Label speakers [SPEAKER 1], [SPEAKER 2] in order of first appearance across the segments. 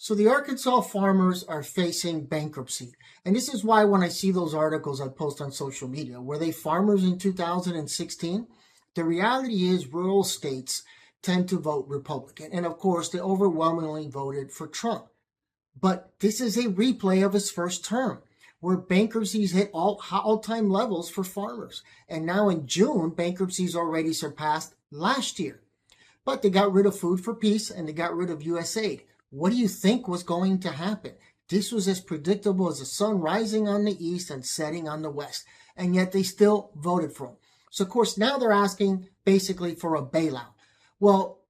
[SPEAKER 1] So the Arkansas farmers are facing bankruptcy. And this is why when I see those articles I post on social media, were they farmers in 2016? The reality is rural states tend to vote Republican. And of course, they overwhelmingly voted for Trump. But this is a replay of his first term, where bankruptcies hit all-time levels for farmers. And now in June, bankruptcies already surpassed last year. But they got rid of Food for Peace and they got rid of USAID. What do you think was going to happen? This was as predictable as the sun rising on the east and setting on the west. And yet they still voted for him. So, of course, now they're asking basically for a bailout. Well,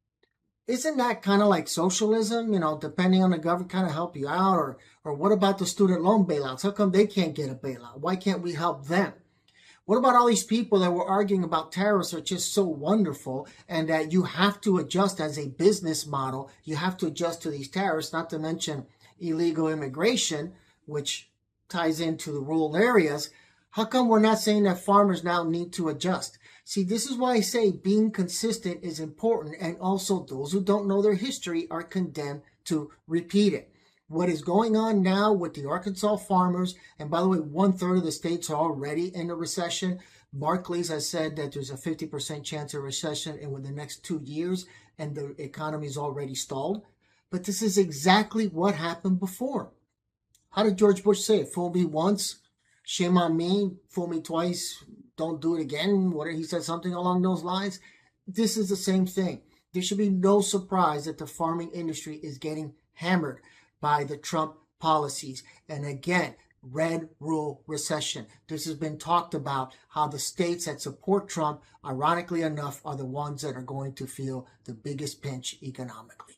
[SPEAKER 1] isn't that kind of like socialism? You know, depending on the government kind of help you out? Or what about the student loan bailouts? How come they can't get a bailout? Why can't we help them? What about all these people that were arguing about tariffs are just so wonderful and that you have to adjust as a business model? You have to adjust to these tariffs, not to mention illegal immigration, which ties into the rural areas. How come we're not saying that farmers now need to adjust? See, this is why I say being consistent is important, and also those who don't know their history are condemned to repeat it. What is going on now with the Arkansas farmers, and by the way, 1/3 of the states are already in a recession. Barclays has said that there's a 50% chance of recession in the next 2 years, and the economy is already stalled. But this is exactly what happened before. How did George Bush say it? Fool me once, shame on me. Fool me twice, don't do it again. He said something along those lines. This is the same thing. There should be no surprise that the farming industry is getting hammered by the Trump policies. And again, Red Rural Recession. This has been talked about, how the states that support Trump, ironically enough, are the ones that are going to feel the biggest pinch economically.